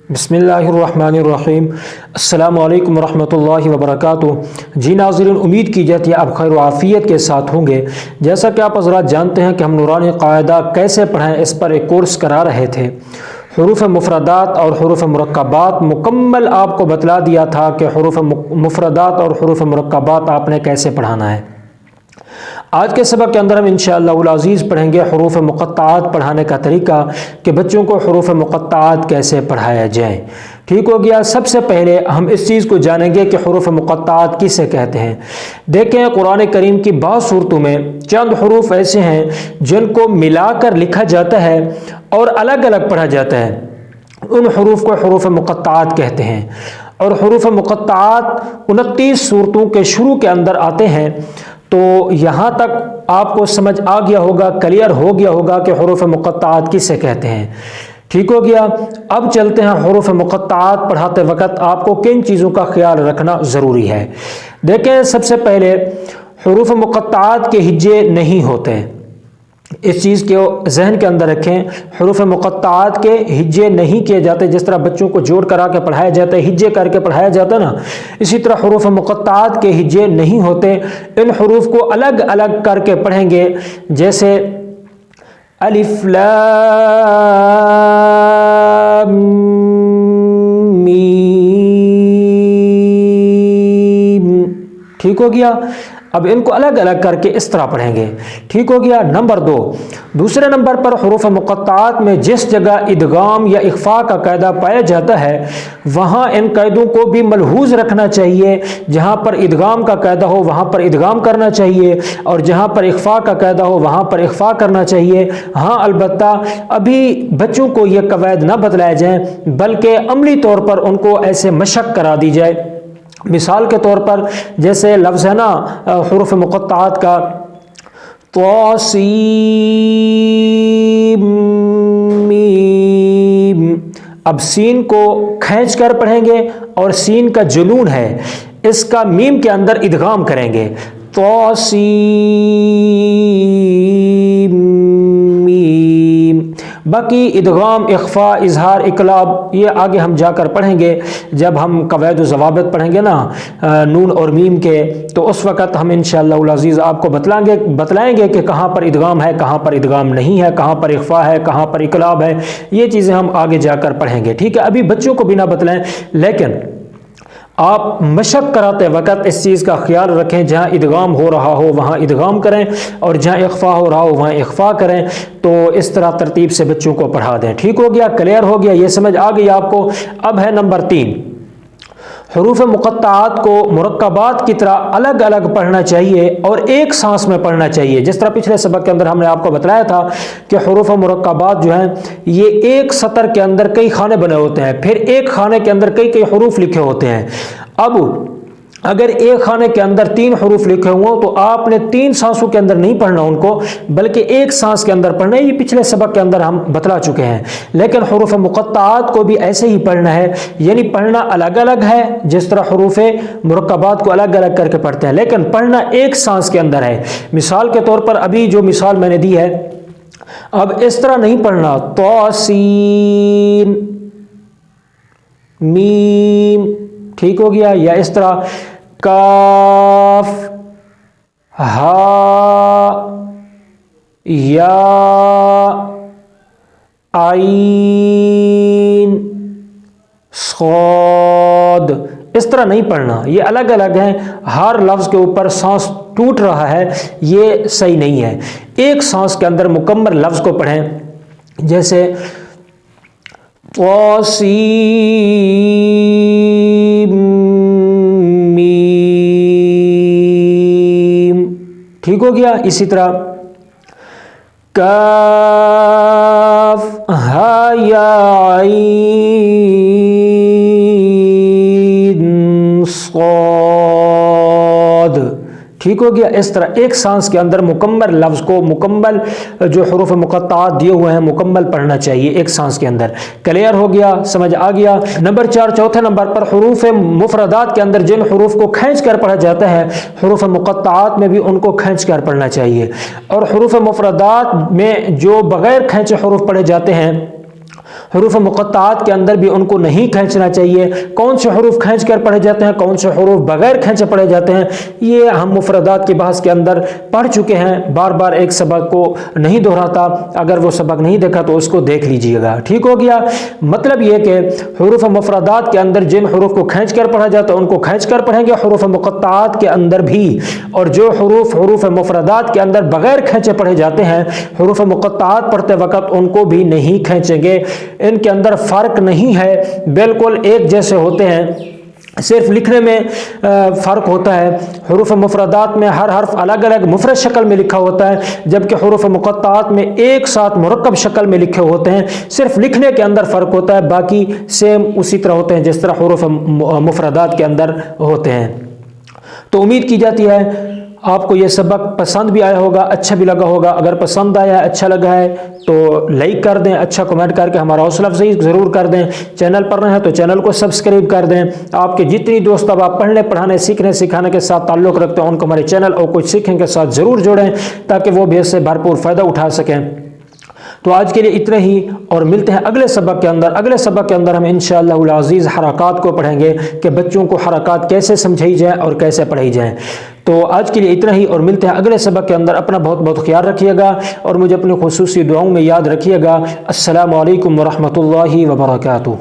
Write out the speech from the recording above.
بسم اللہ الرحمن الرحیم۔ السلام علیکم ورحمۃ اللہ وبرکاتہ۔ جی ناظرین، امید کی جاتی ہے آپ خیر و عافیت کے ساتھ ہوں گے۔ جیسا کہ آپ حضرات جانتے ہیں کہ ہم نورانی قاعدہ کیسے پڑھیں اس پر ایک کورس کرا رہے تھے۔ حروف مفردات اور حروف مرکبات مکمل آپ کو بتلا دیا تھا کہ حروف مفردات اور حروف مرکبات آپ نے کیسے پڑھانا ہے۔ آج کے سبق کے اندر ہم انشاءاللہ العزیز پڑھیں گے حروف مقطعات پڑھانے کا طریقہ کہ بچوں کو حروف مقطعات کیسے پڑھایا جائے۔ ٹھیک ہو گیا۔ سب سے پہلے ہم اس چیز کو جانیں گے کہ حروف مقطعات کسے کہتے ہیں۔ دیکھیں، قرآن کریم کی بعض صورتوں میں چند حروف ایسے ہیں جن کو ملا کر لکھا جاتا ہے اور الگ الگ پڑھا جاتا ہے، ان حروف کو حروف مقطعات کہتے ہیں۔ اور حروف مقطعات 29 صورتوں کے شروع کے اندر آتے ہیں۔ تو یہاں تک آپ کو سمجھ آ گیا ہوگا، کلیئر ہو گیا ہوگا کہ حروف مقطعات کسے کہتے ہیں۔ ٹھیک ہو گیا۔ اب چلتے ہیں حروف مقطعات پڑھاتے وقت آپ کو کن چیزوں کا خیال رکھنا ضروری ہے۔ دیکھیں، سب سے پہلے حروف مقطعات کے ہجے نہیں ہوتے، اس چیز کو ذہن کے اندر رکھیں۔ حروف مقطعات کے ہجے نہیں کیے جاتے، جس طرح بچوں کو جوڑ کرا کے پڑھایا جاتا ہے، ہجے کر کے پڑھایا جاتا ہے نا، اسی طرح حروف مقطعات کے ہجے نہیں ہوتے۔ ان حروف کو الگ الگ کر کے پڑھیں گے، جیسے الف لام میم۔ ٹھیک ہو گیا۔ اب ان کو الگ الگ کر کے اس طرح پڑھیں گے۔ ٹھیک ہو گیا۔ نمبر 2، دوسرے نمبر پر حروف مقطعات میں جس جگہ ادغام یا اخفاء کا قاعدہ پایا جاتا ہے وہاں ان قاعدوں کو بھی ملحوظ رکھنا چاہیے۔ جہاں پر ادغام کا قاعدہ ہو وہاں پر ادغام کرنا چاہیے، اور جہاں پر اخفاء کا قاعدہ ہو وہاں پر اخفاء کرنا چاہیے۔ ہاں، البتہ ابھی بچوں کو یہ قواعد نہ بتلائے جائیں، بلکہ عملی طور پر ان کو ایسے مشق کرا دی جائے۔ مثال کے طور پر جیسے لفظ ہے نا حروف مقطعات کا طاسیم میم، اب سین کو کھینچ کر پڑھیں گے اور سین کا جنون ہے اس کا میم کے اندر ادغام کریں گے، طاسیم میم۔ باقی ادغام، اخفاء، اظہار، اقلاب یہ آگے ہم جا کر پڑھیں گے جب ہم قواعد و ضوابط پڑھیں گے نا نون اور میم کے، تو اس وقت ہم انشاءاللہ العزیز آپ کو بتلائیں گے کہ کہاں پر ادغام ہے، کہاں پر ادغام نہیں ہے، کہاں پر اخفاء ہے، کہاں پر اقلاب ہے۔ یہ چیزیں ہم آگے جا کر پڑھیں گے۔ ٹھیک ہے، ابھی بچوں کو بھی نہ بتلائیں، لیکن آپ مشق کراتے وقت اس چیز کا خیال رکھیں، جہاں ادغام ہو رہا ہو وہاں ادغام کریں، اور جہاں اخفاء ہو رہا ہو وہاں اخفاء کریں، تو اس طرح ترتیب سے بچوں کو پڑھا دیں۔ ٹھیک ہو گیا، کلیئر ہو گیا، یہ سمجھ آ گئی آپ کو۔ اب ہے نمبر 3، حروف مقطعات کو مرکبات کی طرح الگ الگ پڑھنا چاہیے اور ایک سانس میں پڑھنا چاہیے۔ جس طرح پچھلے سبق کے اندر ہم نے آپ کو بتلایا تھا کہ حروف مرکبات جو ہیں یہ ایک سطر کے اندر کئی خانے بنے ہوتے ہیں، پھر ایک خانے کے اندر کئی حروف لکھے ہوتے ہیں۔ اب اگر ایک خانے کے اندر 3 حروف لکھے ہوں تو آپ نے 3 سانسوں کے اندر نہیں پڑھنا ان کو، بلکہ ایک سانس کے اندر پڑھنا ہے۔ یہ پچھلے سبق کے اندر ہم بتلا چکے ہیں۔ لیکن حروف مقطعات کو بھی ایسے ہی پڑھنا ہے، یعنی پڑھنا الگ الگ ہے، جس طرح حروف مرکبات کو الگ الگ کر کے پڑھتے ہیں، لیکن پڑھنا ایک سانس کے اندر ہے۔ مثال کے طور پر ابھی جو مثال میں نے دی ہے، اب اس طرح نہیں پڑھنا طاسین میم، ٹھیک ہو گیا، یا اس طرح کاف ہا یا عین صاد، اس طرح نہیں پڑھنا۔ یہ الگ الگ ہیں، ہر لفظ کے اوپر سانس ٹوٹ رہا ہے، یہ صحیح نہیں ہے۔ ایک سانس کے اندر مکمل لفظ کو پڑھیں، جیسے طاسیم میم، ٹھیک ہو گیا۔ اسی طرح کاف ہا یا عین صاد، ٹھیک ہو گیا۔ اس طرح ایک سانس کے اندر مکمل لفظ کو، مکمل جو حروف مقطعات دیے ہوئے ہیں مکمل پڑھنا چاہیے ایک سانس کے اندر۔ کلیئر ہو گیا، سمجھ آ گیا۔ نمبر 4، چوتھے نمبر پر حروف مفردات کے اندر جن حروف کو کھینچ کر پڑھا جاتا ہے حروف مقطعات میں بھی ان کو کھینچ کر پڑھنا چاہیے، اور حروف مفردات میں جو بغیر کھینچے حروف پڑھے جاتے ہیں حروف مقطعات کے اندر بھی ان کو نہیں کھینچنا چاہیے. کون سے حروف کھینچ کر پڑھے جاتے ہیں, کون سے حروف بغیر کھینچے پڑھے جاتے ہیں, یہ ہم مفردات کے بحث کے اندر پڑھ چکے ہیں. بار بار ایک سبق کو نہیں دہراتا, اگر وہ سبق نہیں دیکھا تو اس کو دیکھ لیجئے گا. ٹھیک ہو گیا. مطلب یہ کہ حروف مفردات کے اندر جن حروف کو کھینچ کر پڑھا جاتا ہے ان کو کھینچ کر پڑھیں گے, حروف مقطعات کے اندر بھی, اور جو حروف مفردات کے اندر بغیر کھینچے پڑھے جاتے ہیں حروف مقطعات پڑھتے وقت ان کو بھی نہیں کھینچیں گے. ان کے اندر فرق نہیں ہے, بالکل ایک جیسے ہوتے ہیں, صرف لکھنے میں فرق ہوتا ہے. حروف مفردات میں ہر حرف الگ الگ مفرد شکل میں لکھا ہوتا ہے, جبکہ حروف مقطعات میں ایک ساتھ مرکب شکل میں لکھے ہوتے ہیں. صرف لکھنے کے اندر فرق ہوتا ہے, باقی سیم اسی طرح ہوتے ہیں جس طرح حروف مفردات کے اندر ہوتے ہیں. تو امید کی جاتی ہے آپ کو یہ سبق پسند بھی آیا ہوگا, اچھا بھی لگا ہوگا. اگر پسند آیا, اچھا لگا ہے تو لائک کر دیں, اچھا کمنٹ کر کے ہمارا حوصلہ افزائی ضرور کر دیں. چینل پر رہے ہیں تو چینل کو سبسکرائب کر دیں. آپ کے جتنی دوست اب آپ پڑھنے پڑھانے سیکھنے سکھانے کے ساتھ تعلق رکھتے ہیں ان کو ہمارے چینل اور کچھ سیکھنے کے ساتھ ضرور جوڑیں تاکہ وہ بھی اس سے بھرپور فائدہ اٹھا سکیں. تو آج کے لیے اتنا ہی, اور ملتے ہیں اگلے سبق کے اندر. اگلے سبق کے اندر ہم انشاءاللہ العزیز حرکات کو پڑھیں گے کہ بچوں کو حرکات کیسے سمجھائی جائیں اور کیسے پڑھائی جائیں. تو آج کے لیے اتنا ہی, اور ملتے ہیں اگلے سبق کے اندر. اپنا بہت بہت خیال رکھیے گا اور مجھے اپنی خصوصی دعاؤں میں یاد رکھیے گا. السلام علیکم ورحمۃ اللہ وبرکاتہ.